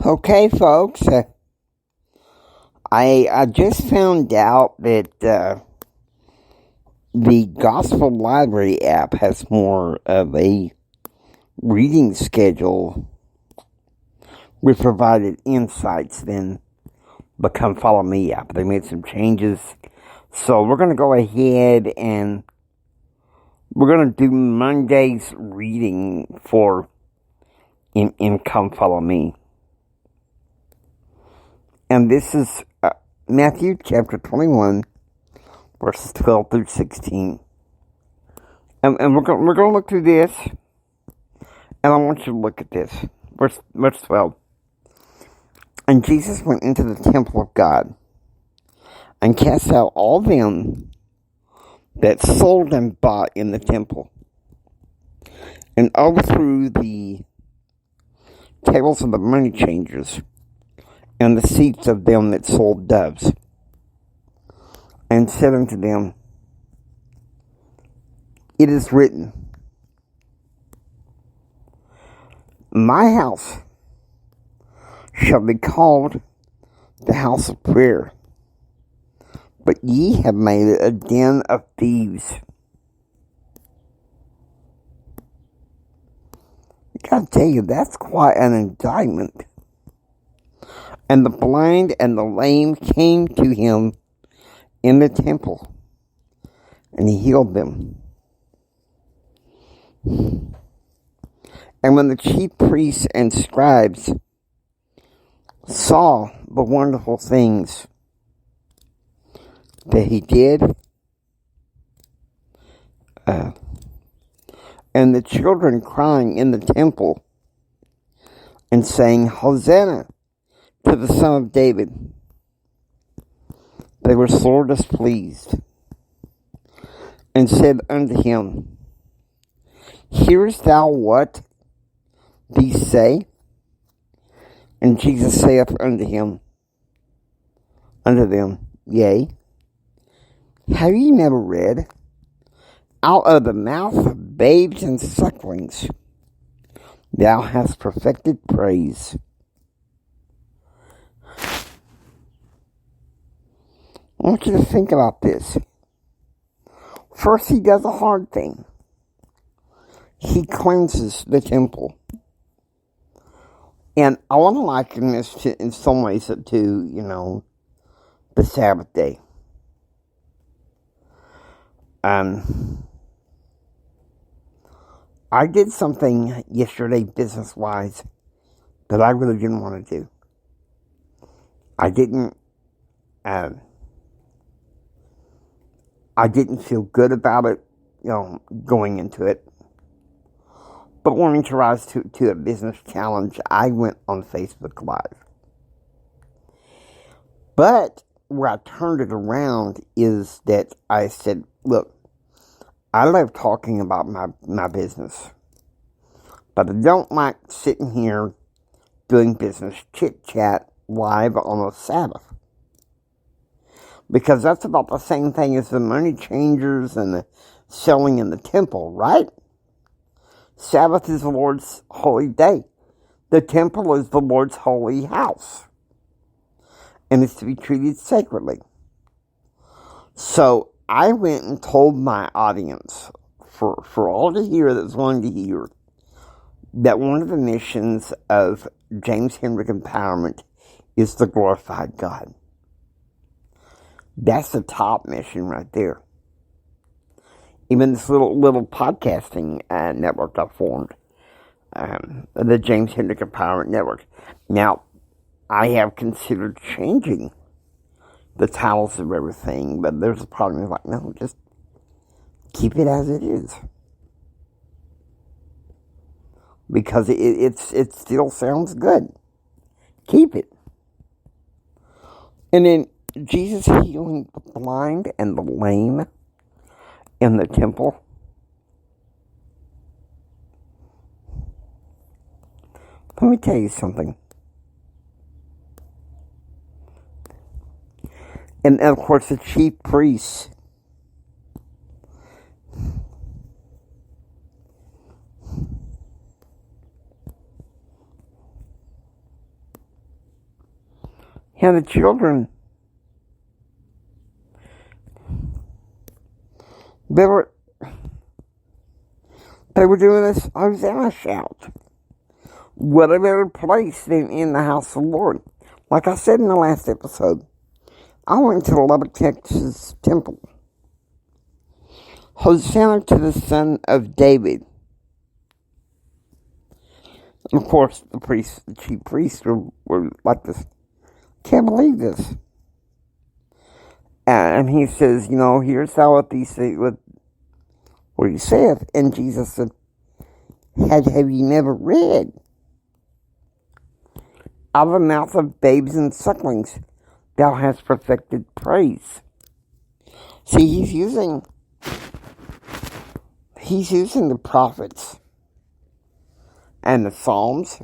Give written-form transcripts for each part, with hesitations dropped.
Okay, folks, I just found out that the Gospel Library app has more of a reading schedule with provided insights than the Come Follow Me app. They made some changes, so we're going to go ahead and we're going to do Monday's reading for in Come Follow Me. And this is Matthew chapter 21, verses 12 through 16. And we're going to look through this, and I want you to look at this. Verse 12. And Jesus went into the temple of God, and cast out all them that sold and bought in the temple, and overthrew the tables of the money changers, and the seats of them that sold doves, and said unto them, It is written, My house shall be called the house of prayer, but ye have made it a den of thieves. I gotta tell you, that's quite an indictment. And the blind and the lame came to him in the temple, and he healed them. And when the chief priests and scribes saw the wonderful things that he did, and the children crying in the temple and saying, Hosanna to the Son of David, they were sore displeased, and said unto him, Hearest thou what these say? And Jesus saith unto them, Yea, have ye never read, Out of the mouth of babes and sucklings thou hast perfected praise. I want you to think about this. First, he does a hard thing. He cleanses the temple. And I want to liken this to, in some ways, to, the Sabbath day. I did something yesterday, business-wise, that I really didn't want to do. I didn't feel good about it, going into it. But wanting to rise to a business challenge, I went on Facebook Live. But where I turned it around is that I said, look, I love talking about my business. But I don't like sitting here doing business chit-chat live on a Sabbath. Because that's about the same thing as the money changers and the selling in the temple, right? Sabbath is the Lord's holy day. The temple is the Lord's holy house. And it's to be treated sacredly. So I went and told my audience, for all to hear that's wanting to hear, that one of the missions of James Hendrick Empowerment is to glorify God. That's the top mission right there. Even this little podcasting network I formed, the James Hendrick Empowerment Network. Now, I have considered changing the titles of everything, but there's a problem. It's like, no, just keep it as it is. Because it still sounds good. Keep it. And then Jesus healing the blind and the lame in the temple. Let me tell you something. And of course, the chief priests And the children, they were doing this Hosanna shout. What a better place than in the house of the Lord. Like I said in the last episode, I went to the Lubbock, Texas temple. Hosanna to the Son of David. And of course, the chief priests were like this. Can't believe this. And he says, here's how what he saith. And Jesus said, have you never read? Out of the mouth of babes and sucklings, thou hast perfected praise. See, he's using the prophets and the Psalms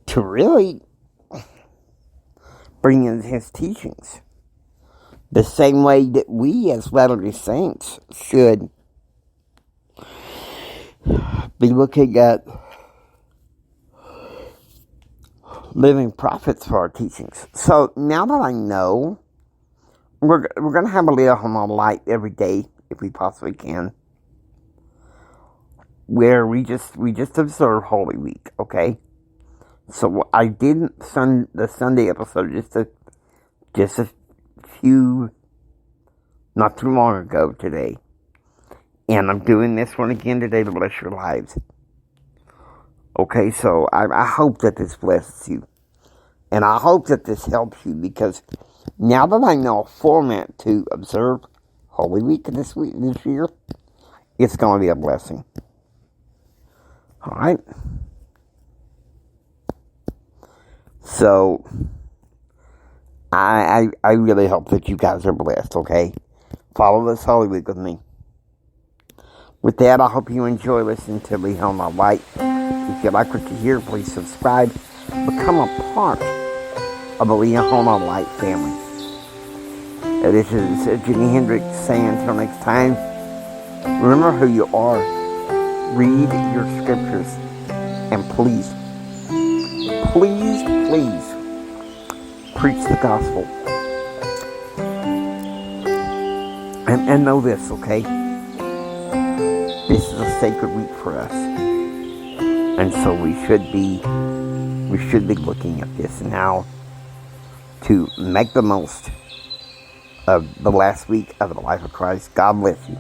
to really bring in his teachings. The same way that we as Latter-day Saints should be looking at living prophets for our teachings. So now that I know, we're going to have a little on our light every day, if we possibly can, where we just observe Holy Week, okay? So I did the Sunday episode just a few, not too long ago today. And I'm doing this one again today to bless your lives. Okay, so I hope that this blesses you. And I hope that this helps you, because now that I know a format to observe Holy Week this year, it's going to be a blessing. Alright? So, I really hope that you guys are blessed, okay? Follow this Holy Week with me. With that, I hope you enjoy listening to Lee Hell My Light. If you like what you hear, please subscribe. Become a part of the Lee Hell My Light family. This is Jimi Hendrix saying until next time, remember who you are. Read your scriptures. And please preach the gospel. And know this, okay? This is a sacred week for us. And so we should be looking at this now to make the most of the last week of the life of Christ. God bless you.